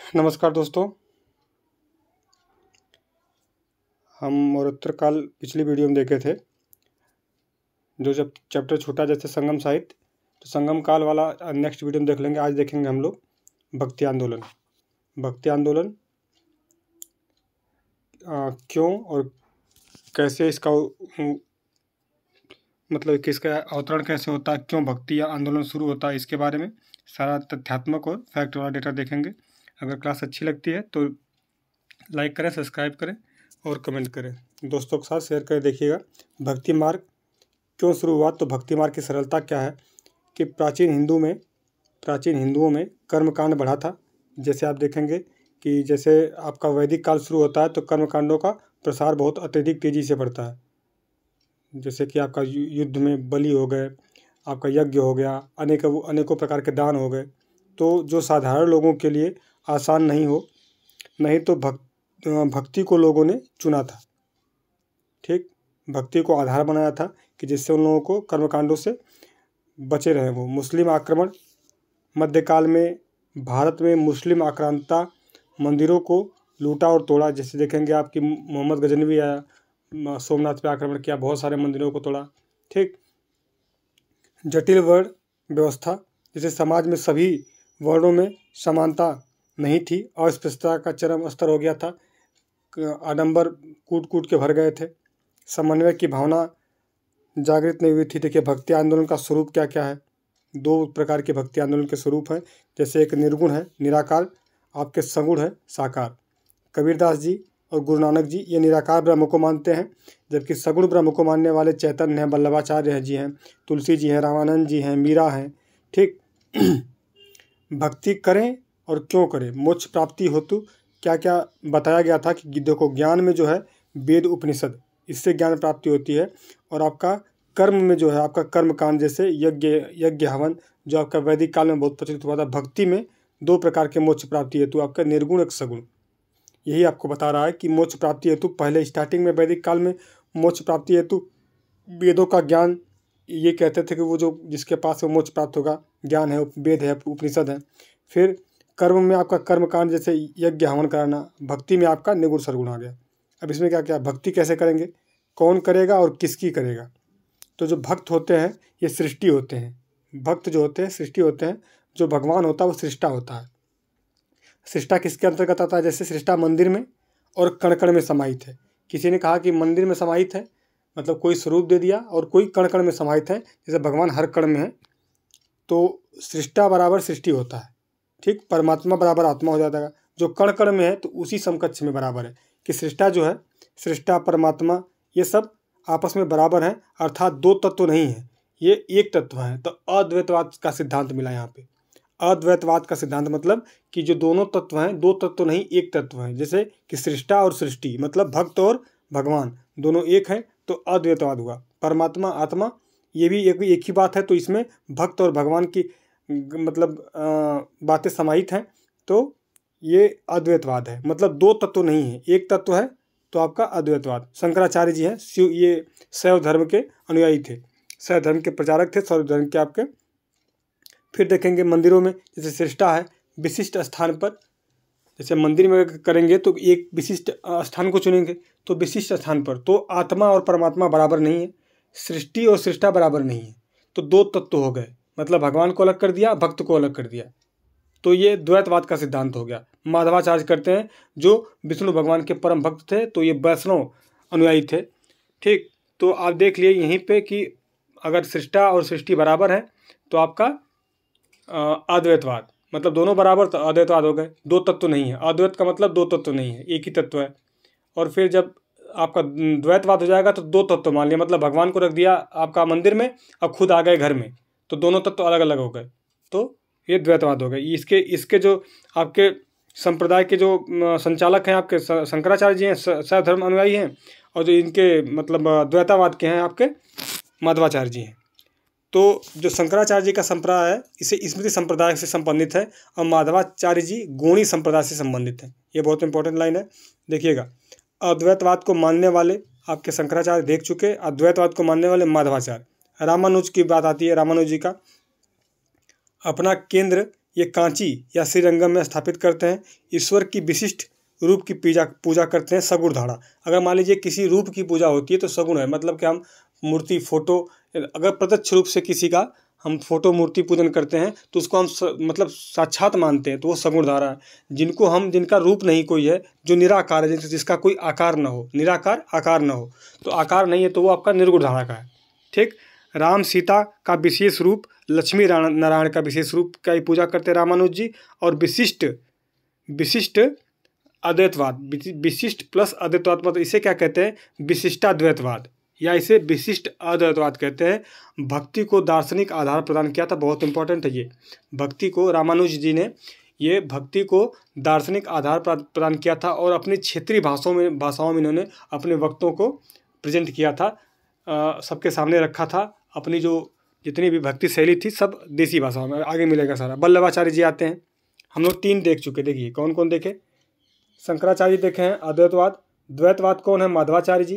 नमस्कार दोस्तों। हम और उत्तरकाल पिछली वीडियो में देखे थे, जो जब चैप्टर छूटा जैसे संगम साहित्य, तो संगम काल वाला नेक्स्ट वीडियो में देख लेंगे। आज देखेंगे हम लोग भक्ति आंदोलन। भक्ति आंदोलन क्यों और कैसे इसका मतलब कि इसका अवतरण कैसे होता है, क्यों भक्ति आंदोलन शुरू होता है, इसके बारे में सारा तथ्यात्मक और फैक्ट वाला डेटा देखेंगे। अगर क्लास अच्छी लगती है तो लाइक करें, सब्सक्राइब करें और कमेंट करें, दोस्तों के साथ शेयर करें। देखिएगा, भक्ति मार्ग क्यों शुरू हुआ। तो भक्ति मार्ग की सरलता क्या है कि प्राचीन हिंदुओं में कर्मकांड बढ़ा था। जैसे आप देखेंगे कि जैसे आपका वैदिक काल शुरू होता है तो कर्मकांडों का प्रसार बहुत अत्यधिक तेज़ी से बढ़ता है। जैसे कि आपका युद्ध में बलि हो गए, आपका यज्ञ हो गया, अनेकों प्रकार के दान हो गए। तो जो साधारण लोगों के लिए आसान नहीं तो भक्ति को लोगों ने चुना था। ठीक, भक्ति को आधार बनाया था कि जिससे उन लोगों को कर्मकांडों से बचे रहें। वो मुस्लिम आक्रमण, मध्यकाल में भारत में मुस्लिम आक्रांता मंदिरों को लूटा और तोड़ा। जैसे देखेंगे आपकी मोहम्मद गजनवी आया, सोमनाथ पे आक्रमण किया, बहुत सारे मंदिरों को तोड़ा। ठीक, जटिल वर्ण व्यवस्था, जैसे समाज में सभी वर्णों में समानता नहीं थी, अस्पृश्यता का चरम स्तर हो गया था, आडंबर कूट के भर गए थे, समन्वय की भावना जागृत नहीं हुई थी। देखिए, भक्ति आंदोलन का स्वरूप क्या क्या है। दो प्रकार के भक्ति आंदोलन के स्वरूप हैं। जैसे एक निर्गुण है, निराकार, आपके सगुण है, साकार। कबीरदास जी और गुरु नानक जी ये निराकार ब्रह्म को मानते हैं, जबकि सगुण ब्रह्म को मानने वाले चैतन्य हैं, वल्लभाचार्य जी हैं, तुलसी जी हैं, रामानंद जी हैं, मीरा हैं। ठीक, भक्ति करें और क्यों करें, मोक्ष प्राप्ति हेतु क्या क्या बताया गया था कि देखो, ज्ञान में जो है वेद उपनिषद, इससे ज्ञान प्राप्ति होती है। और आपका कर्म में जो है आपका कर्म कांड, जैसे यज्ञ हवन, जो आपका वैदिक काल में बहुत प्रचलित हुआ था। भक्ति में दो प्रकार के मोक्ष प्राप्ति हेतु, आपका निर्गुण एक सगुण। यही आपको बता रहा है कि मोक्ष प्राप्ति हेतु पहले स्टार्टिंग में वैदिक काल में मोक्ष प्राप्ति हेतु वेदों का ज्ञान, ये कहते थे कि वो जो जिसके पास वो मोक्ष प्राप्त होगा, ज्ञान है, वेद है, उपनिषद है। फिर कर्म में आपका कर्मकांड, जैसे यज्ञ हवन कराना। भक्ति में आपका निर्गुण सगुण आ गया। अब इसमें क्या क्या, भक्ति कैसे करेंगे, कौन करेगा और किसकी करेगा। तो जो भक्त होते हैं ये सृष्टि होते हैं। भक्त जो होते हैं सृष्टि होते हैं। जो भगवान होता है वो सृष्टा होता है। सृष्टा किसके अंतर्गत आता है, जैसे सृष्टा मंदिर में और कण कण में समाहित है। किसी ने कहा कि मंदिर में समाहित है, मतलब कोई स्वरूप दे दिया, और कोई कण कण में समाहित है, जैसे भगवान हर कण में है। तो सृष्टा बराबर सृष्टि होता है। ठीक, परमात्मा बराबर आत्मा हो जाता है। जो कण कण में है तो उसी समकक्ष में बराबर है कि सृष्टा जो है, सृष्टा परमात्मा, ये सब आपस में बराबर हैं। अर्थात दो तत्व नहीं है, ये एक तत्व है। तो अद्वैतवाद का सिद्धांत मिला यहाँ पे। अद्वैतवाद का सिद्धांत मतलब कि जो दोनों तत्व हैं, दो तत्व नहीं एक तत्व हैं। जैसे कि सृष्टा और सृष्टि, मतलब भक्त और भगवान दोनों एक हैं, तो अद्वैतवाद हुआ। परमात्मा आत्मा ये भी एक ही बात है, तो इसमें भक्त और भगवान की मतलब बातें समाहित हैं, तो ये अद्वैतवाद है। मतलब दो तत्व नहीं है, एक तत्व है, तो आपका अद्वैतवाद। शंकराचार्य जी हैं, ये शैव धर्म के अनुयायी थे, शैव धर्म के प्रचारक थे, शैव धर्म के आपके। फिर देखेंगे मंदिरों में, जैसे सृष्टा है, विशिष्ट स्थान पर, जैसे मंदिर में करेंगे तो एक विशिष्ट स्थान को चुनेंगे, तो विशिष्ट स्थान पर। तो आत्मा और परमात्मा बराबर नहीं है, सृष्टि और सृष्टा बराबर नहीं है, तो दो तत्व हो गए। मतलब भगवान को अलग कर दिया, भक्त को अलग कर दिया, तो ये द्वैतवाद का सिद्धांत हो गया। माधवाचार्य करते हैं, जो विष्णु भगवान के परम भक्त थे, तो ये वैष्णव अनुयायी थे। ठीक, तो आप देख लिए यहीं पे कि अगर सृष्टा और सृष्टि बराबर है तो आपका अद्वैतवाद, मतलब दोनों बराबर, तो अद्वैतवाद हो गए। दो तत्व नहीं है, अद्वैत का मतलब दो तत्व नहीं है, एक ही तत्व है। और फिर जब आपका द्वैतवाद हो जाएगा तो दो तत्व मान लिया, मतलब भगवान को रख दिया आपका मंदिर में, अब खुद आ गए घर में, तो दोनों तत्व अलग अलग हो गए, तो ये द्वैतवाद हो गए। इसके जो आपके संप्रदाय के जो संचालक हैं आपके शंकराचार्य जी हैं, शैव धर्म अनुयायी हैं, और जो इनके मतलब द्वैतवाद के हैं आपके माधवाचार्य जी हैं। तो जो शंकराचार्य जी का संप्रदाय है, इसे स्मृति संप्रदाय से संबंधित है, और माधवाचार्य जी गौणी संप्रदाय से संबंधित हैं। ये बहुत इंपॉर्टेंट लाइन है, देखिएगा। अद्वैतवाद को मानने वाले आपके शंकराचार्य देख चुके, अद्वैतवाद को मानने वाले माधवाचार्य। रामानुज की बात आती है, रामानुज जी का अपना केंद्र ये कांची या श्रीरंगम में स्थापित करते हैं। ईश्वर की विशिष्ट रूप की पूजा करते हैं सगुण धारा। अगर मान लीजिए किसी रूप की पूजा होती है तो सगुण है, मतलब कि हम मूर्ति फोटो, अगर प्रत्यक्ष रूप से किसी का हम फोटो मूर्ति पूजन करते हैं तो उसको हम मतलब साक्षात मानते हैं, तो वो सगुण धारा है। जिनका रूप नहीं कोई है, जो निराकार है, जिसका कोई आकार न हो, निराकार आकार न हो, तो आकार नहीं है तो वो आपका निर्गुण धारा का है। ठीक। राम सीता का विशेष रूप, लक्ष्मी नारायण का विशेष रूप का ही पूजा करते हैं रामानुज जी। और विशिष्ट अद्वैतवाद, विशिष्ट प्लस अद्वैतवाद, मतलब इसे क्या कहते हैं, विशिष्टाद्वैतवाद, या इसे विशिष्ट अद्वैतवाद कहते हैं। भक्ति को दार्शनिक आधार प्रदान किया था, बहुत इंपॉर्टेंट है ये। भक्ति को रामानुज जी ने ये भक्ति को दार्शनिक आधार प्रदान किया था और अपनी क्षेत्रीय भाषाओं में इन्होंने अपने वक्तों को प्रेजेंट किया था, सबके सामने रखा था। अपनी जो जितनी भी भक्ति शैली थी सब देसी भाषाओं में, आगे मिलेगा सारा। वल्लभाचार्य जी आते हैं, हम लोग 3 देख चुके। देखिए कौन कौन देखे, शंकराचार्य देखे हैं अद्वैतवाद, द्वैतवाद कौन है, माधवाचार्य जी।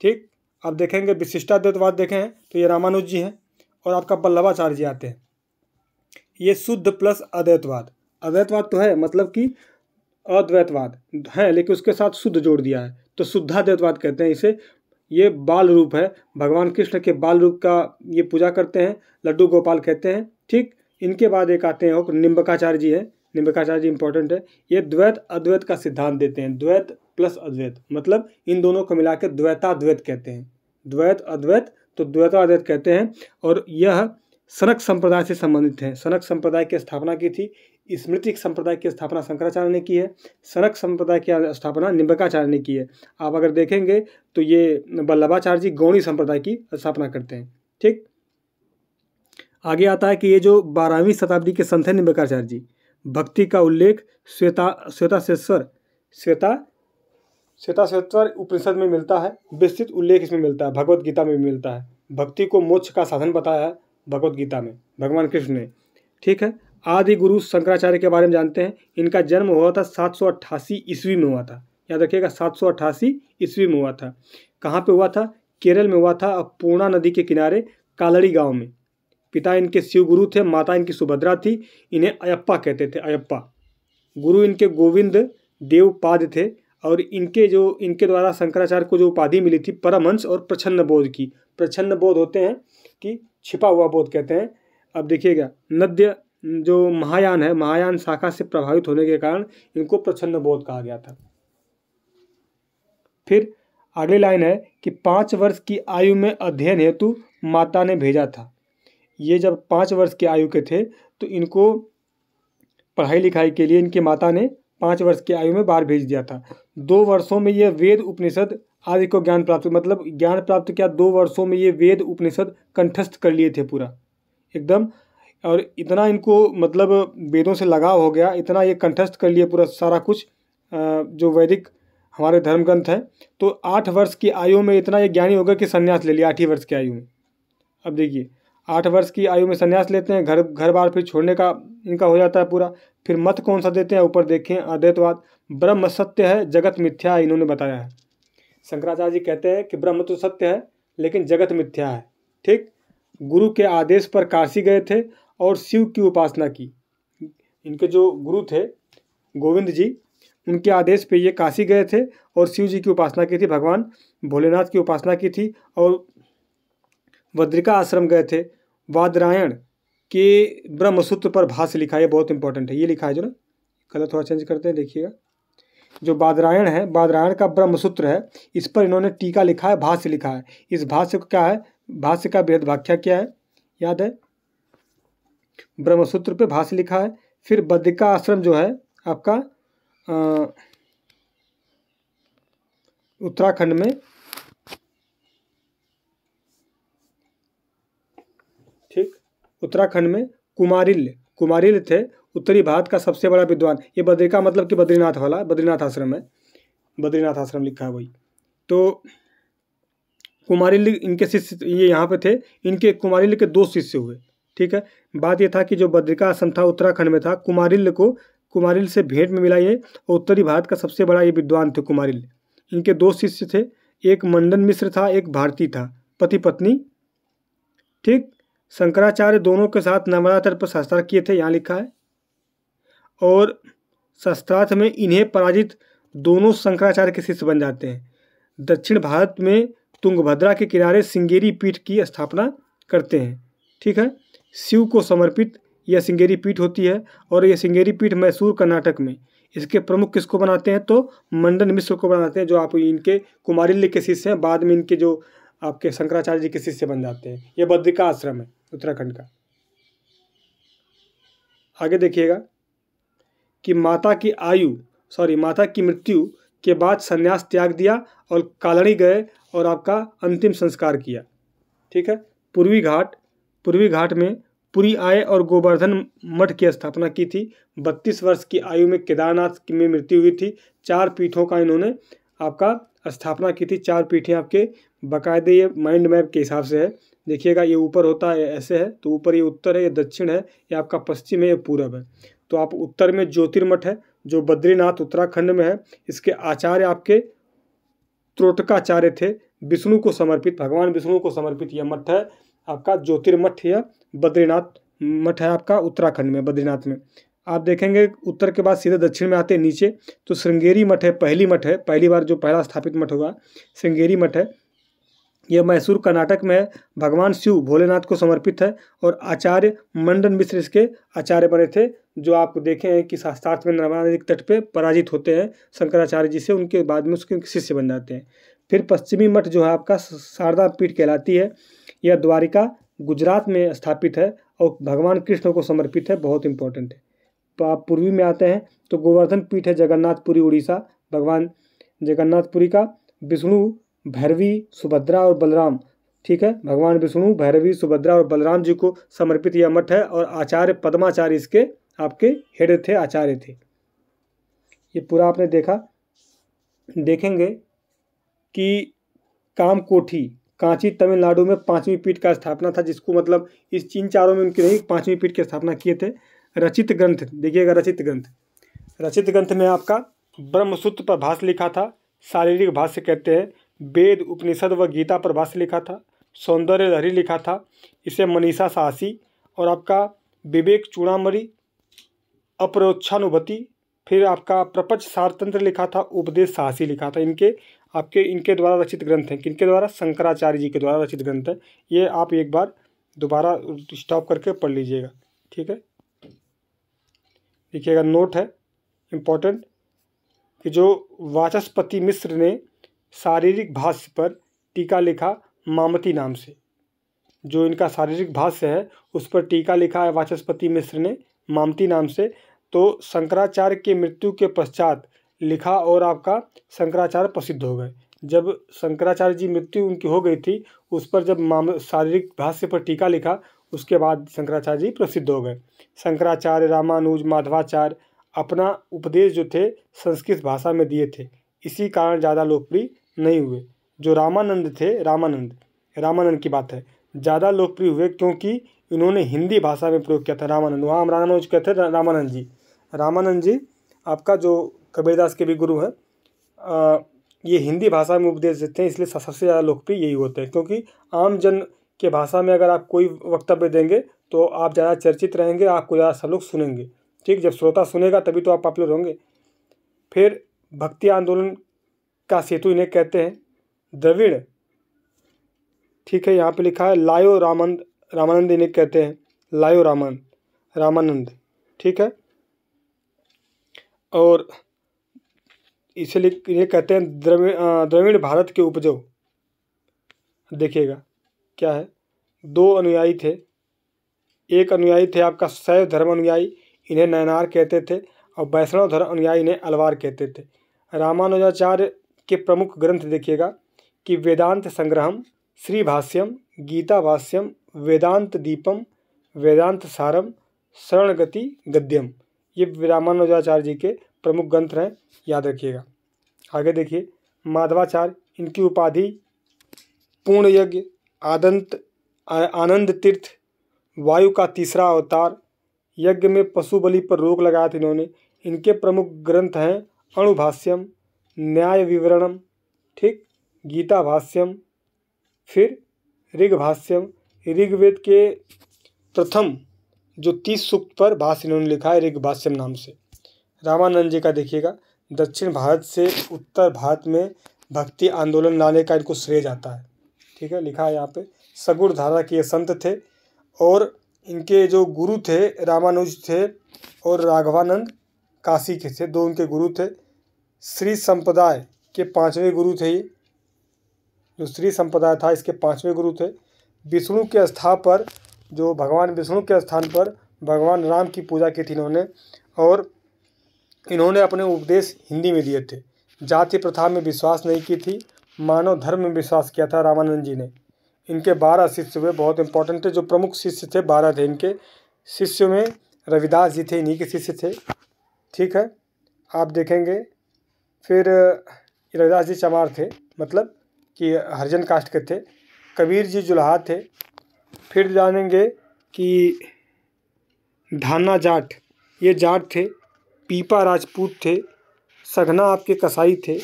ठीक। अब देखेंगे विशिष्टाद्वैतवाद देखे हैं तो ये रामानुज जी हैं, और आपका वल्लभाचार्य जी आते हैं। ये शुद्ध प्लस अद्वैतवाद, अद्वैतवाद तो है मतलब कि अद्वैतवाद है लेकिन उसके साथ शुद्ध जोड़ दिया है, तो शुद्धाद्वैतवाद कहते हैं इसे। ये बाल रूप है, भगवान कृष्ण के बाल रूप का ये पूजा करते हैं, लड्डू गोपाल कहते हैं। ठीक। इनके बाद एक आते हैं निम्बकाचार्य जी है, निम्बकाचार्य जी इंपॉर्टेंट है। ये द्वैत अद्वैत का सिद्धांत देते हैं, द्वैत प्लस अद्वैत, मतलब इन दोनों को मिलाकर द्वैताद्वैत कहते हैं। द्वैत अद्वैत तो द्वैताद्वैत कहते हैं। और यह सनक संप्रदाय से संबंधित है। सनक संप्रदाय की स्थापना की थी, स्मृतिक संप्रदाय की स्थापना शंकराचार्य ने की है, सनक संप्रदाय की स्थापना निम्बकाचार्य ने की है। आप अगर देखेंगे तो ये वल्लभाचार्य जी गौणी संप्रदाय की स्थापना करते हैं। ठीक। आगे आता है कि ये जो 12वीं शताब्दी के संत हैं निम्बकाचार्य जी, भक्ति का उल्लेख श्वेताश्वेतर उपनिषद में मिलता है, विस्तृत उल्लेख इसमें मिलता है, भगवत गीता में भी मिलता है। भक्ति को मोक्ष का साधन बताया है भगवत गीता में भगवान कृष्ण ने। ठीक है। आदि गुरु शंकराचार्य के बारे में जानते हैं। इनका जन्म हुआ था 788 ईस्वी में हुआ था, याद रखिएगा 788 ईस्वी में हुआ था। कहाँ पे हुआ था, केरल में हुआ था, पूर्णा नदी के किनारे कालड़ी गांव में। पिता इनके शिव गुरु थे, माता इनकी सुभद्रा थी। इन्हें अयप्पा कहते थे, अयप्पा। गुरु इनके गोविंद देव पाद थे, और इनके द्वारा शंकराचार्य को जो उपाधि मिली थी परमहंस और प्रच्छन्न बोध की। प्रच्छन्न बोध होते हैं कि छिपा हुआ बोध कहते हैं। अब देखिएगा नद्य जो महायान है, महायान शाखा से प्रभावित होने के कारण इनको प्रच्छन्न बोध कहा गया था। फिर अगली लाइन है कि 5 वर्ष की आयु में अध्ययन हेतु माता ने भेजा था। ये जब 5 वर्ष की आयु के थे तो इनको पढ़ाई लिखाई के लिए इनकी माता ने 5 वर्ष की आयु में बाहर भेज दिया था। 2 वर्षों में ये वेद उपनिषद आदि को ज्ञान प्राप्त, मतलब ज्ञान प्राप्त किया। 2 वर्षों में ये वेद उपनिषद कंठस्थ कर लिए थे पूरा एकदम, और इतना इनको मतलब वेदों से लगाव हो गया, इतना ये कंठस्थ कर लिए पूरा सारा कुछ जो वैदिक हमारे धर्म ग्रंथ है। तो 8 वर्ष की आयु में इतना ये ज्ञानी हो गया कि संन्यास ले लिया 8 वर्ष की आयु में। अब देखिए 8 वर्ष की आयु में संन्यास लेते हैं, घर बार फिर छोड़ने का इनका हो जाता है पूरा। फिर मत कौन सा देते हैं, ऊपर देखें अद्वैतवाद। ब्रह्म सत्य है, जगत मिथ्या है, इन्होंने बताया है। शंकराचार्य जी कहते हैं कि ब्रह्म तो सत्य है लेकिन जगत मिथ्या है। ठीक। गुरु के आदेश पर काशी गए थे और शिव की उपासना की। इनके जो गुरु थे गोविंद जी, उनके आदेश पे ये काशी गए थे और शिव जी की उपासना की थी, भगवान भोलेनाथ की उपासना की थी। और बद्रिका आश्रम गए थे। वादरायण के ब्रह्मसूत्र पर भाष्य लिखा है, बहुत इंपॉर्टेंट है, ये लिखा है जो ना, कलर थोड़ा चेंज करते हैं, देखिएगा। जो बादरायण है, बादरायण का ब्रह्मसूत्र है, इस पर इन्होंने टीका लिखा है, भाष्य लिखा है। इस भाष्य को क्या है, भाष्य का भेद व्याख्या क्या है, याद है, ब्रह्मसूत्र पे भाष्य लिखा है। फिर बद्रिका आश्रम जो है आपका उत्तराखंड में, ठीक, उत्तराखंड में कुमारिल थे, उत्तरी भारत का सबसे बड़ा विद्वान। ये बद्रिका मतलब कि बद्रीनाथ वाला, बद्रीनाथ आश्रम है, बद्रीनाथ आश्रम लिखा है वही। तो कुमारिल इनके शिष्य, ये यहाँ पे थे, इनके कुमारिल के 2 शिष्य हुए। ठीक है। बात ये था कि जो बद्रिका आश्रम था उत्तराखंड में था, कुमारिल से भेंट में मिला ये, और उत्तरी भारत का सबसे बड़ा ये विद्वान थे कुमारिल। इनके 2 शिष्य थे, एक मंडन मिश्र था, एक भारती था, पति पत्नी। ठीक। शंकराचार्य दोनों के साथ नवरात्र पर हस्ताक्षर किए थे, यहाँ लिखा है, और शस्त्रार्थ में इन्हें पराजित दोनों शंकराचार्य के शिष्य बन जाते हैं। दक्षिण भारत में तुंगभद्रा के किनारे श्रृंगेरी पीठ की स्थापना करते हैं। ठीक है, शिव को समर्पित यह श्रृंगेरी पीठ होती है और यह श्रृंगेरी पीठ मैसूर कर्नाटक में। इसके प्रमुख किसको बनाते हैं तो मंडन मिश्र को बनाते हैं, जो आप इनके कुमारिल्य के शिष्य हैं, बाद में इनके जो आपके शंकराचार्य जी के शिष्य बन जाते हैं। यह बद्रिका आश्रम है उत्तराखंड का। आगे देखिएगा कि माता की मृत्यु के बाद संन्यास त्याग दिया और कालड़ी गए और आपका अंतिम संस्कार किया। ठीक है, पूर्वी घाट में पुरी आए और गोवर्धन मठ की स्थापना की थी। 32 वर्ष की आयु में केदारनाथ में मृत्यु हुई थी। 4 पीठों का इन्होंने आपका स्थापना की थी। 4 पीठें आपके बाकायदे ये माइंड मैप के हिसाब से है। देखिएगा, ये ऊपर होता है ऐसे है, तो ऊपर ये उत्तर है, ये दक्षिण है, ये आपका पश्चिम है, ये पूरब है। तो आप उत्तर में ज्योतिर्मठ है जो बद्रीनाथ उत्तराखंड में है। इसके आचार्य आपके त्रोटकाचार्य थे, विष्णु को समर्पित, भगवान विष्णु को समर्पित यह मठ है आपका ज्योतिर्मठ। या बद्रीनाथ मठ है आपका उत्तराखंड में, बद्रीनाथ में। आप देखेंगे उत्तर के बाद सीधे दक्षिण में आते हैं नीचे तो श्रृंगेरी मठ है, पहली बार जो पहला स्थापित मठ हुआ श्रृंगेरी मठ है। यह मैसूर कर्नाटक में है। भगवान शिव भोलेनाथ को समर्पित है और आचार्य मंडन मिश्र इसके आचार्य बने थे, जो आप देखे हैं कि शास्त्रार्थ में नर्मदा नदी के तट पे पराजित होते हैं शंकराचार्य जी से, उनके बाद में उसके शिष्य बन जाते हैं। फिर पश्चिमी मठ जो है आपका शारदा पीठ कहलाती है। यह द्वारिका गुजरात में स्थापित है और भगवान कृष्ण को समर्पित है, बहुत इंपॉर्टेंट है। तो आप पूर्वी में आते हैं तो गोवर्धन पीठ है जगन्नाथपुरी उड़ीसा, भगवान जगन्नाथपुरी का। विष्णु भैरवी सुभद्रा और बलराम, ठीक है, भगवान विष्णु भैरवी सुभद्रा और बलराम जी को समर्पित यह मठ है और आचार्य पद्माचार्य इसके आपके हेड थे, आचार्य थे। ये पूरा आपने देखा। देखेंगे कि कामकोठी कांची तमिलनाडु में 5वीं पीठ का स्थापना था, जिसको मतलब इस 3-4 में उनकी नहीं 5वीं पीठ की स्थापना किए थे। रचित ग्रंथ देखिएगा, रचित ग्रंथ में आपका ब्रह्मसूत्र पर भाष्य लिखा था, शारीरिक भाष्य कहते हैं। वेद उपनिषद व गीता पर भाष्य लिखा था। सौंदर्य लहरी लिखा था, इसे मनीषा साहसी। और आपका विवेक चूड़ामणि, अपरोक्षानुभूति, फिर आपका प्रपंच सारतंत्र लिखा था, उपदेश साहसी लिखा था। इनके द्वारा रचित ग्रंथ हैं। किनके द्वारा? शंकराचार्य जी के द्वारा रचित ग्रंथ है। ये आप एक बार दोबारा स्टॉप करके पढ़ लीजिएगा। ठीक है, देखिएगा, नोट है इम्पोर्टेंट कि जो वाचस्पति मिश्र ने शारीरिक भाष्य पर टीका लिखा मामती नाम से, जो इनका शारीरिक भाष्य है उस पर टीका लिखा है वाचस्पति मिश्र ने मामती नाम से। तो शंकराचार्य के मृत्यु के पश्चात लिखा और आपका शंकराचार्य प्रसिद्ध हो गए। जब शंकराचार्य जी मृत्यु उनकी हो गई थी, उस पर जब शारीरिक भाष्य पर टीका लिखा, उसके बाद शंकराचार्य जी प्रसिद्ध हो गए। शंकराचार्य, रामानुज, माधवाचार्य अपना उपदेश जो थे संस्कृत भाषा में दिए थे, इसी कारण ज़्यादा लोकप्रिय नहीं हुए। जो रामानंद थे, रामानंद की बात है, ज़्यादा लोकप्रिय हुए क्योंकि इन्होंने हिंदी भाषा में प्रयोग किया था। रामानंद, वहाँ हम रामानुज कहते हैं, रामानंद जी आपका जो कबीरदास के भी गुरु हैं, ये हिंदी भाषा में उपदेश देते हैं, इसलिए सबसे ज़्यादा लोकप्रिय यही होते हैं। क्योंकि आम जन के भाषा में अगर आप कोई वक्तव्य देंगे तो आप ज़्यादा चर्चित रहेंगे, आपको ज़्यादा सब लोग सुनेंगे। ठीक, जब श्रोता सुनेगा तभी तो आप पॉपुलर होंगे। फिर भक्ति आंदोलन का सेतु इन्हें कहते हैं। द्रविड़, ठीक है, यहाँ पे लिखा है लायो रामानंद इन्हें कहते हैं, लायो रामानंद, ठीक है। और इसलिए इन्हें कहते हैं द्रविड़ भारत के उपजो। देखिएगा क्या है, 2 अनुयायी थे। एक अनुयायी थे आपका शैव धर्म अनुयायी, इन्हें नयनार कहते थे, और वैष्णव धर्म अनुयायी इन्हें अलवार कहते थे। रामानुजाचार्य के प्रमुख ग्रंथ देखिएगा कि वेदांत संग्रहम, श्री भाष्यम, गीता भाष्यम, वेदांत दीपम, वेदांत सारम, शरणगति गद्यम, ये रामानुजाचार्य जी के प्रमुख ग्रंथ हैं, याद रखिएगा। आगे देखिए, माधवाचार्य, इनकी उपाधि पूर्ण यज्ञ, आनंद तीर्थ, वायु का तीसरा अवतार, यज्ञ में पशु बलि पर रोक लगाया था इन्होंने। इनके प्रमुख ग्रंथ हैं अणुभाष्यम, न्याय विवरणम, ठीक, गीता भाष्यम, फिर ऋग भाष्यम। ऋग्वेद के प्रथम जो 30 सूक्त पर भाष्य इन्होंने लिखा है ऋग भाष्यम नाम से। रामानंद जी का देखिएगा, दक्षिण भारत से उत्तर भारत में भक्ति आंदोलन लाने का इनको श्रेय जाता है। ठीक है, लिखा है यहाँ पे। सगुण धारा के ये संत थे और इनके जो गुरु थे रामानुज थे और राघवानंद काशी के थे, दो उनके गुरु थे। श्री संप्रदाय के 5वें गुरु थे ये, जो श्री संप्रदाय था इसके 5वें गुरु थे। विष्णु के स्थान पर, जो भगवान विष्णु के स्थान पर भगवान राम की पूजा की थी इन्होंने, और इन्होंने अपने उपदेश हिंदी में दिए थे। जाति प्रथा में विश्वास नहीं की थी, मानव धर्म में विश्वास किया था रामानंद जी ने। इनके 12 शिष्य हुए, बहुत इंपॉर्टेंट थे। जो प्रमुख शिष्य थे 12 थे इनके। शिष्यों में रविदास जी थे, इन्हीं के शिष्य थे। ठीक है, आप देखेंगे। फिर रविदास जी चमार थे, मतलब कि हरिजन कास्ट के थे। कबीर जी जुलाहा थे। फिर जानेंगे कि धाना जाट, ये जाट थे। पीपा राजपूत थे। सघना आपके कसाई थे।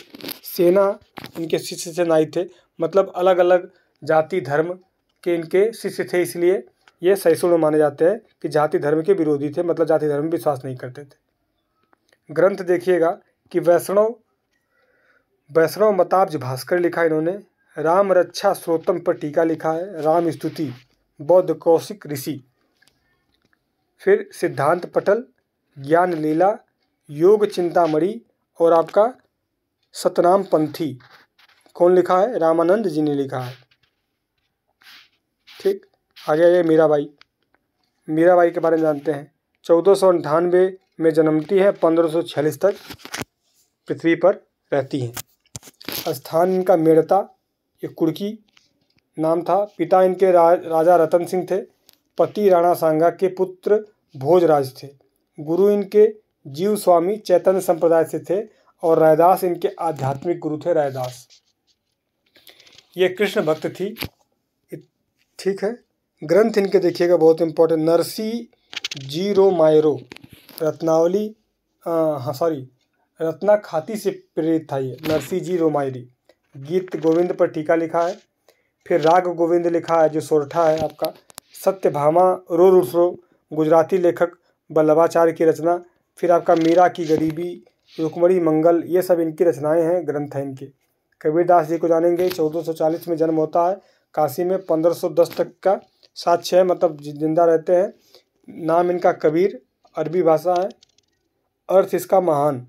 सेना इनके शिष्य से नाई थे। मतलब अलग अलग जाति धर्म के इनके शिष्य थे, इसलिए ये सहिष्णु माने जाते हैं कि जाति धर्म के विरोधी थे, मतलब जाति धर्म में विश्वास नहीं करते थे। ग्रंथ देखिएगा कि वैष्णव मताब्ज भास्कर लिखा इन्होंने। राम रक्षा श्रोतम पर टीका लिखा है। राम स्तुति बौद्ध कौशिक ऋषि। फिर सिद्धांत पटल, ज्ञान लीला, योग चिंतामणि और आपका सतनाम पंथी कौन लिखा है? रामानंद जी ने लिखा है। ठीक, आगे आइए मीराबाई। मीराबाई के बारे में जानते हैं। 1498 में जन्मती है, 1546 तक पृथ्वी पर रहती हैं। स्थान इनका मेड़ता, ये कुड़की नाम था। पिता इनके राजा रतन सिंह थे। पति राणा सांगा के पुत्र भोजराज थे। गुरु इनके जीव स्वामी चैतन्य संप्रदाय से थे और रैदास इनके आध्यात्मिक गुरु थे। रैदास ये कृष्ण भक्त थी। ठीक है, ग्रंथ इनके देखिएगा बहुत important. Narsi zero Miro Ratnavali, Ratna खाती से प्रेरित था ये। नरसी जी रोमायरी। गीत गोविंद पर टीका लिखा है। फिर राग गोविंद लिखा है जो सोरठा है आपका। सत्यभामा रो रुसरो गुजराती लेखक वल्लभाचार्य की रचना। फिर आपका मीरा की गरीबी, रुक्मणी मंगल, ये सब इनकी रचनाएं हैं, ग्रंथ हैं इनके। कबीरदास जी को जानेंगे। 1440 में जन्म होता है काशी में। 1510 तक का साक्ष्य है, मतलब जिंदा रहते हैं। नाम इनका कबीर, अरबी भाषा है। अर्थ इसका महान।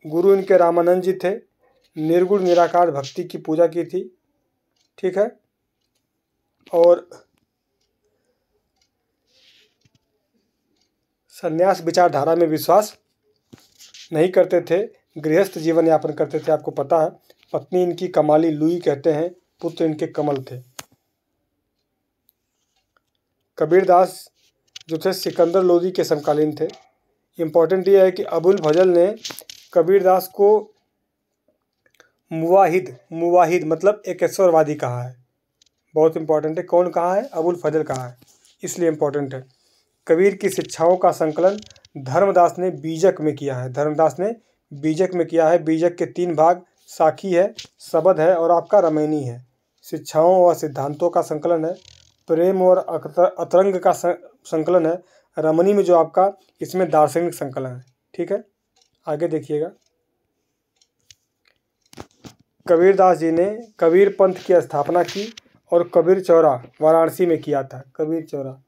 गुरु इनके रामानंद जी थे। निर्गुण निराकार भक्ति की पूजा की थी। ठीक है, और संन्यास विचारधारा में विश्वास नहीं करते थे। गृहस्थ जीवन यापन करते थे, आपको पता है। पत्नी इनकी कमाली लुई कहते हैं। पुत्र इनके कमल थे। कबीरदास जो थे सिकंदर लोदी के समकालीन थे। इम्पोर्टेंट ये है कि अबुल फजल ने कबीरदास को मुवाहिद मतलब एकेश्वरवादी कहा है। बहुत इंपॉर्टेंट है। कौन कहा है? अबुल फजल कहा है, इसलिए इम्पोर्टेंट है। कबीर की शिक्षाओं का संकलन धर्मदास ने बीजक में किया है। बीजक के 3 भाग साखी है, शबद है और आपका रमैनी है। शिक्षाओं व सिद्धांतों का संकलन है। प्रेम और अतरंग का संकलन है। रमणी में जो आपका, इसमें दार्शनिक संकलन है। ठीक है, आगे देखिएगा। कबीरदास जी ने कबीर पंथ की स्थापना की और कबीर चौरा वाराणसी में किया था। कबीर चौरा।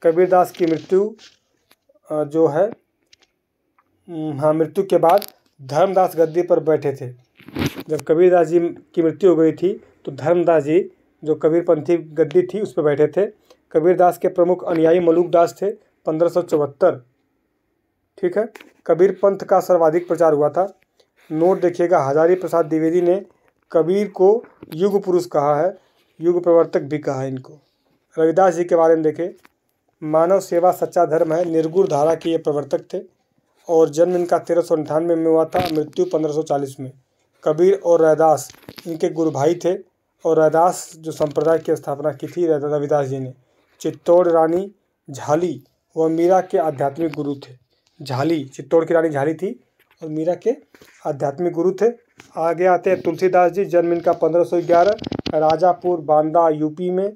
कबीरदास की मृत्यु जो है, मृत्यु के बाद धर्मदास गद्दी पर बैठे थे। जब कबीरदास जी की मृत्यु हो गई थी तो धर्मदास जी जो कबीरपंथी गद्दी थी उस पर बैठे थे। कबीरदास के प्रमुख अनुयायी मलूकदास थे, 1574। ठीक है, कबीर पंथ का सर्वाधिक प्रचार हुआ था। नोट देखिएगा, हजारी प्रसाद द्विवेदी ने कबीर को युग पुरुष कहा है, युग प्रवर्तक भी कहा है इनको। रविदास जी के बारे में देखें। मानव सेवा सच्चा धर्म है, निर्गुण धारा के ये प्रवर्तक थे और जन्म इनका 1398 में हुआ था, मृत्यु 1540 में। कबीर और रैदास इनके गुरु भाई थे और रैदास जो संप्रदाय की स्थापना की थी रविदास जी ने। चित्तौड़ रानी झाली व मीरा के आध्यात्मिक गुरु थे। चित्तौड़ की रानी झाली थी और मीरा के आध्यात्मिक गुरु थे। आगे आते हैं तुलसीदास जी। जन्म इनका 1511, राजापुर बांदा यूपी में।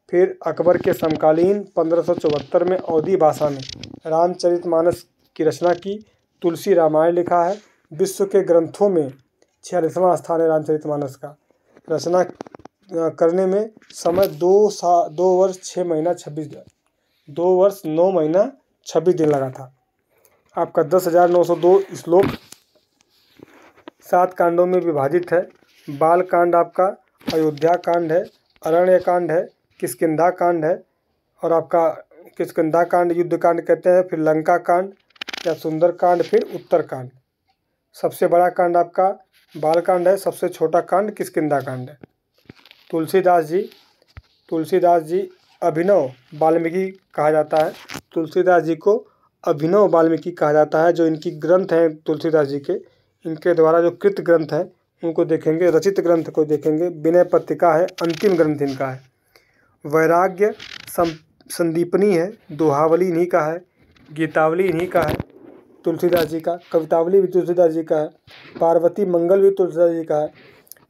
फिर अकबर के समकालीन 1574 में अवधी भाषा में रामचरितमानस की रचना की। तुलसी रामायण लिखा है। विश्व के ग्रंथों में 46वां स्थान है रामचरितमानस का। रचना करने में समय 2 वर्ष 6 महीना 26 दिन 2 वर्ष 9 महीना 26 दिन लगा था। आपका 10,902 श्लोक 7 कांडों में विभाजित है। बाल कांड आपका अयोध्या कांड है, अरण्य कांड है, किष्किंधा कांड है, और आपका किष्किंधा कांड युद्ध कांड कहते हैं, फिर लंका कांड या सुंदर कांड, फिर उत्तर कांड। सबसे बड़ा कांड आपका बाल कांड है, सबसे छोटा कांड किष्किंधा कांड है। तुलसीदास जी अभिनव वाल्मीकि कहा जाता है। तुलसीदास जी को अभिनव वाल्मीकि कहा जाता है। जो इनकी ग्रंथ हैं तुलसीदास जी के, इनके द्वारा जो कृत ग्रंथ हैं उनको देखेंगे, रचित ग्रंथ को देखेंगे। विनय पत्रिका है, अंतिम ग्रंथ इनका है। वैराग्य संदीपनी है, दोहावली इन्हीं का है, गीतावली इन्हीं का है तुलसीदास जी का, कवितावली भी तुलसीदास जी का है, पार्वती मंगल भी तुलसीदास जी का है,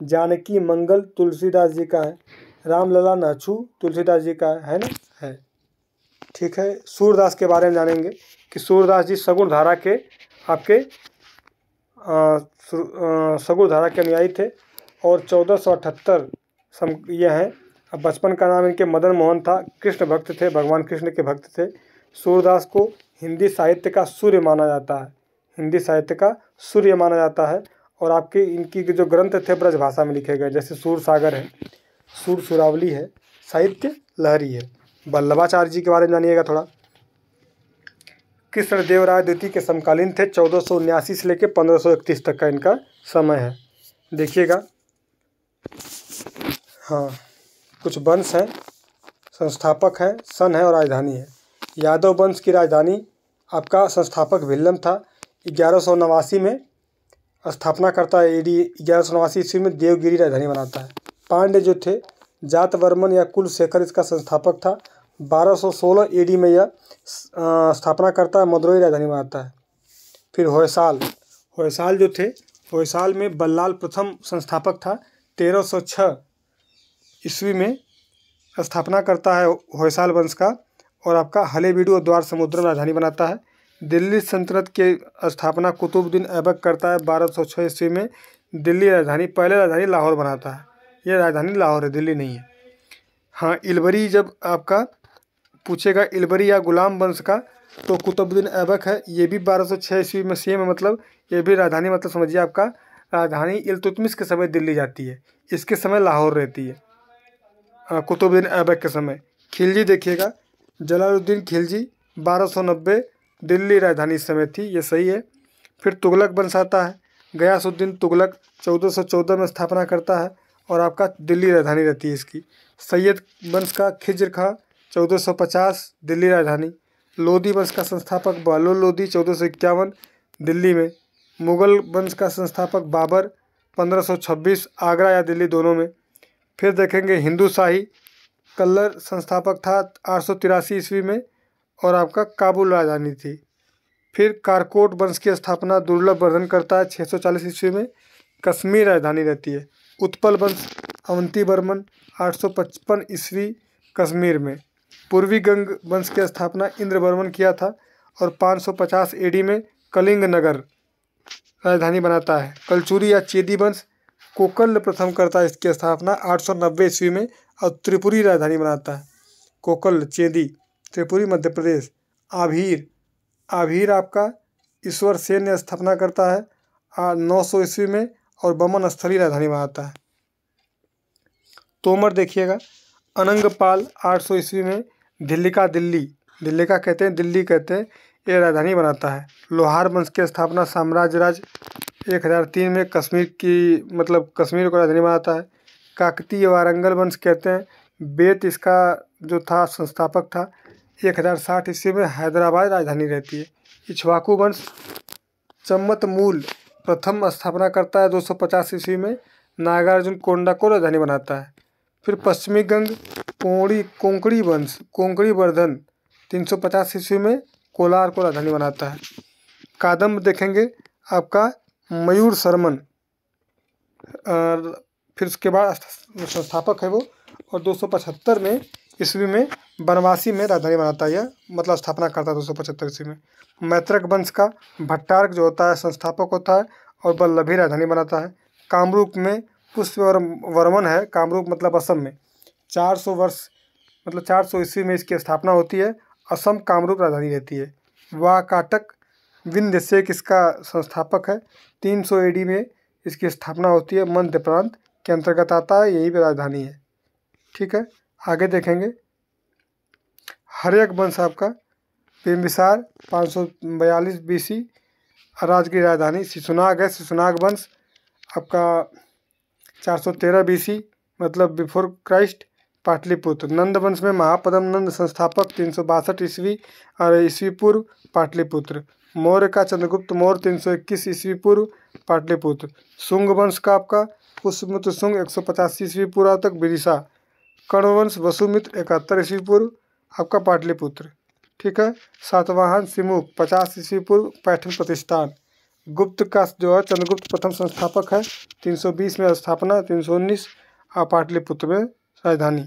जानकी मंगल तुलसीदास जी का है, रामलला नाछू तुलसीदास जी का है ना, है। ठीक है। सूरदास के बारे में जानेंगे कि सूरदास जी सगुण धारा के आपके सगुण धारा के अनुयायी थे और 1478 ये हैं। अब बचपन का नाम इनके मदन मोहन था। कृष्ण भक्त थे, भगवान कृष्ण के भक्त थे। सूरदास को हिंदी साहित्य का सूर्य माना जाता है, हिंदी साहित्य का सूर्य माना जाता है। और आपके इनकी जो ग्रंथ थे ब्रज भाषा में लिखे गए, जैसे सूर सागर है, सूर सुरावली है, साहित्य लहरी है। वल्लभाचार्य जी के बारे में जानिएगा थोड़ा। कृष्णदेवराय द्वितीय के समकालीन थे। 1479 से लेकर 1531 तक का इनका समय है। देखिएगा, हाँ, कुछ वंश हैं, संस्थापक है, सन है और राजधानी है। यादव वंश की राजधानी आपका संस्थापक भिल्लम था। 1189 में स्थापना करता है। AD 1189 ईस्वी में देवगिरी राजधानी बनाता है। पांड्य जो थे, जातवर्मन या कुलशेखर इसका संस्थापक था। 1216 AD में यह स्थापना करता है, मदुरई राजधानी बनाता है। फिर होयसाल जो थे, होयसाल में बल्लाल प्रथम संस्थापक था। 1306 ईस्वी में स्थापना करता है होयसाल वंश का और आपका हलेबीडु और द्वार समुद्र राजधानी बनाता है। दिल्ली सल्तनत की स्थापना कुतुबुद्दीन ऐबक करता है 1206 ईस्वी में। दिल्ली राजधानी, पहले राजधानी लाहौर बनाता है। ये राजधानी लाहौर है, दिल्ली नहीं है। हाँ, इलबरी जब आपका पूछेगा इलबरी या गुलाम वंश का, तो कुतुबुद्दीन ऐबक है। ये भी 1206 ईस्वी में सेम है, मतलब ये भी राजधानी, मतलब समझिए आपका राजधानी इल्तुतमिश के समय दिल्ली जाती है, इसके समय लाहौर रहती है कुतुबुद्दीन ऐबक के समय। खिलजी देखिएगा, जलालुद्दीन खिलजी 1290 दिल्ली राजधानी इस समय थी, ये सही है। फिर तुगलक वंश आता है। गयासुद्दीन तुगलक 1414 में स्थापना करता है और आपका दिल्ली राजधानी रहती है इसकी। सैयद वंश का खिज्र खां 1450 दिल्ली राजधानी। लोदी वंश का संस्थापक बहलोल लोदी 1451 दिल्ली में। मुगल वंश का संस्थापक बाबर 1526 आगरा या दिल्ली दोनों में। फिर देखेंगे हिंदू शाही, कल्लर संस्थापक था 883 ईस्वी में और आपका काबुल राजधानी थी। फिर कारकोट वंश की स्थापना दुर्लभ वर्धन करता है 640 ईस्वी में, कश्मीर राजधानी रहती है। उत्पल वंश अवंती वर्मन 855 ईस्वी कश्मीर में। पूर्वी गंग वंश की स्थापना इंद्रवर्मन किया था और 550 AD में कलिंग नगर राजधानी बनाता है। कलचुरी या चेदी वंश कोकल प्रथम करता है इसकी स्थापना 890 ईस्वी में और त्रिपुरी राजधानी बनाता है। कोकल, चेदी, त्रिपुरी मध्य प्रदेश। आभीर आपका ईश्वर सेन ने स्थापना करता है 900 ईस्वी में और बमन स्थली राजधानी बनाता है। तोमर देखिएगा, अनंगपाल 800 ईस्वी में दिल्ली का कहते हैं, दिल्ली कहते हैं, ये राजधानी बनाता है। लोहार वंश की स्थापना साम्राज्य राज 1003 में कश्मीर को राजधानी बनाता है। काकतीय वारंगल वंश कहते हैं, बेत इसका जो था संस्थापक था। 1060 ईस्वी में हैदराबाद राजधानी रहती है। इक्ष्वाकु वंश चम्मत मूल प्रथम स्थापना करता है 250 ईस्वी में, नागार्जुन कोंडा को राजधानी बनाता है। फिर पश्चिमी गंग कोंकणी वंश कोंकणी वर्धन 350 ईस्वी में कोलार को राजधानी बनाता है। कादम्ब देखेंगे आपका मयूर शर्मन, फिर उसके बाद संस्थापक है वो, और 275 में ईस्वी में बनवासी में राजधानी बनाता है यह, मतलब स्थापना करता है 275 ईस्वी में। मैत्रक वंश का भट्टार्क जो होता है संस्थापक होता है और वल्लभी राजधानी बनाता है। कामरूप में पुष्पवर्मन है, कामरूप मतलब असम में, 400 वर्ष मतलब 400 ईस्वी में इसकी स्थापना होती है। असम कामरूप राजधानी रहती है। वाकाटक विंध्य शेख इसका संस्थापक है। 300 AD में इसकी स्थापना होती है। मध्य प्रांत के अंतर्गत आता है, यही पे राजधानी है। ठीक है, आगे देखेंगे। हर्यक वंश आपका बिम्बिसार 542 BC राज्य की राजधानी शिशुनाग है। शिशुनाग वंश आपका 413 BC मतलब बिफोर क्राइस्ट पाटलिपुत्र। नंद वंश में महापद्म नंद संस्थापक 362 ईस्वी और ईस्वी पूर्व पाटलिपुत्र। मौर्य का चंद्रगुप्त मौर्य 321 ईस्वी पूर्व पाटलिपुत्र। शुंग वंश का आपका पुष्यमित्र शुंग 185 ईस्वी पूर्व तक विदिशा। कर्ण वंश वसुमित्र 71 ईस्वी पूर्व आपका पाटलिपुत्र। ठीक है, सातवाहन सिमुक 50 ईस्वी पूर्व पैठण प्रतिष्ठान। गुप्त का जो है चंद्रगुप्त प्रथम संस्थापक है, 320 में स्थापना, 319 पाटलिपुत्र में राजधानी।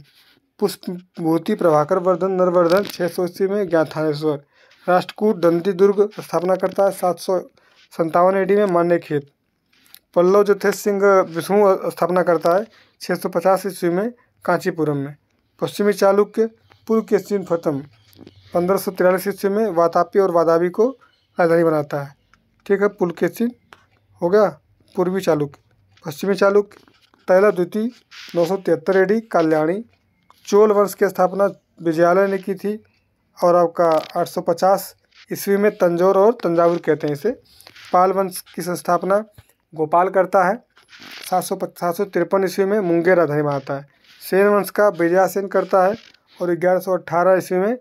पुष्पभूति प्रभाकर वर्धन नरवर्धन 600 ईस्वी में ज्ञाथानेश्वर। राष्ट्रकूट दंती दुर्ग स्थापना करता है 757 AD में मान्यखेत। पल्लव जो थे सिंह विष्णु स्थापना करता है 650 ईस्वी में कांचीपुरम में। पश्चिमी चालुक्य पुलकेशिन प्रथम 1543 ईस्वी में वातापी और वादाबी को राजधानी बनाता है। ठीक है, पुलकेशिन हो गया पूर्वी चालुक्य। पश्चिमी चालुक्य तैला द्वितीय 973 AD कल्याणी। चोल वंश की स्थापना विजयालय ने की थी और आपका 850 ईस्वी में तंजौर और तंजावुर कहते हैं इसे। पाल वंश की संस्थापना गोपाल करता है 753 ईस्वी में मुंगेर राजधानी बनाता है। सेन वंश का विजयासेन करता है और 1118 ईस्वी में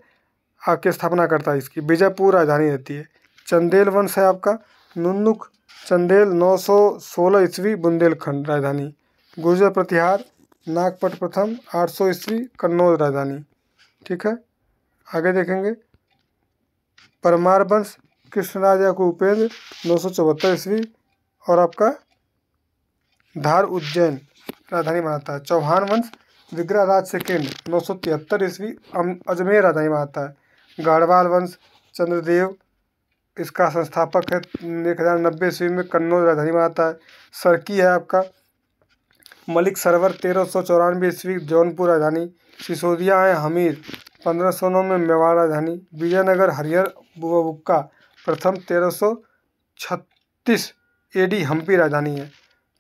आके स्थापना करता है इसकी। बीजापुर राजधानी रहती है। चंदेल वंश है आपका नुन्नुक चंदेल 916 ईस्वी बुंदेलखंड राजधानी। गुर्जर प्रतिहार नागपट प्रथम 800 ईस्वी कन्नौज राजधानी। ठीक है, आगे देखेंगे। परमार वंश कृष्णराज या उपेंद्र 974 ईस्वी और आपका धार उज्जैन राजधानी बनाता है। चौहान वंश विग्रहराज सेकेंड 973 ईस्वी अजमेर राजधानी बनाता है। गाढ़वाल वंश चंद्रदेव इसका संस्थापक है 1090 ईस्वी में कन्नौज राजधानी बनाता है। सरकी है आपका मलिक सरवर 1394 ईस्वी जौनपुर राजधानी। सिसोदिया है हमीर 1509 में मेवाड़ राजधानी। विजयनगर हरिहर बुक्का प्रथम 1336 AD हम्पी राजधानी है।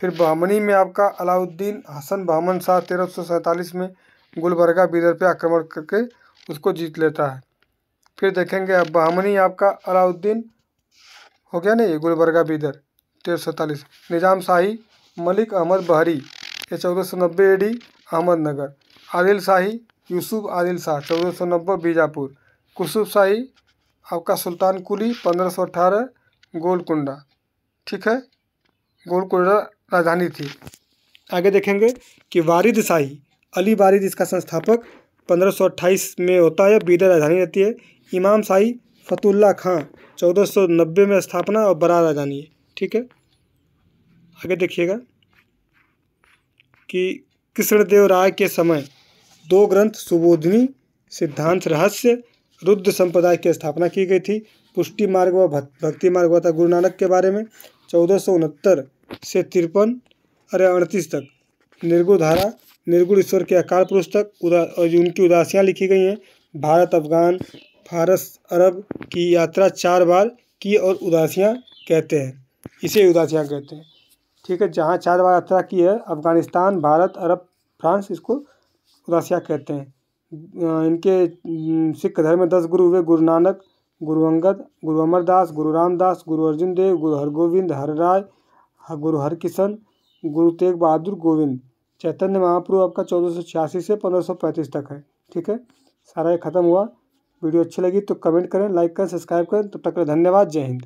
फिर बहमनी में आपका अलाउद्दीन हसन बहमन शाह 1347 में गुलबर्गा बीदर पे आक्रमण करके उसको जीत लेता है। फिर देखेंगे अब बहमनी आपका अलाउद्दीन हो गया नहीं, गुलबर्गा बीदर 1347। निजाम शाही मलिक अहमद बहरी ये 1490 AD अहमदनगर। आदिल शाही यूसुफ आदिल शाह 1490 बीजापुर। कुसुफ शाही आपका सुल्तान कुली 1518 गोलकुंडा। ठीक है, गोलकुंडा राजधानी थी। आगे देखेंगे कि वारिद शाही अली वारिद इसका संस्थापक 1528 में होता है, बीदर राजधानी रहती है। इमाम शाही फतुल्ला खां 1490 में स्थापना और बरार राजधानी है। ठीक है, आगे देखिएगा कि कृष्णदेव राय के समय 2 ग्रंथ सुबोधिनी सिद्धांत रहस्य रुद्र संप्रदाय की स्थापना की गई थी। पुष्टि मार्ग व भक्ति मार्ग होता गुरु नानक के बारे में 1469 से 38 तक। निर्गुण धारा निर्गुण ईश्वर के अकाल पुरुष तक और उनकी उदासियाँ लिखी गई हैं। भारत अफगान फारस अरब की यात्रा 4 बार की और उदासियाँ कहते हैं, इसे उदासियाँ कहते हैं। ठीक है, जहाँ 4 बार यात्रा की है अफगानिस्तान भारत अरब फ्रांस, इसको उदासियाँ कहते हैं। इनके सिख धर्म में 10 गुरु हुए, गुरु नानक, गुरु अंगद, गुरु अमरदास, गुरु रामदास, गुरु अर्जुन देव, गुरु हरगोविंद हरराय, गुरु हरकिशन, गुरु तेग बहादुर गोविंद। चैतन्य महाप्रभु आपका 1486 से 1535 तक है। ठीक है, सारा ये खत्म हुआ। वीडियो अच्छी लगी तो कमेंट करें, लाइक करें, सब्सक्राइब करें। तब तक धन्यवाद, जय हिंद।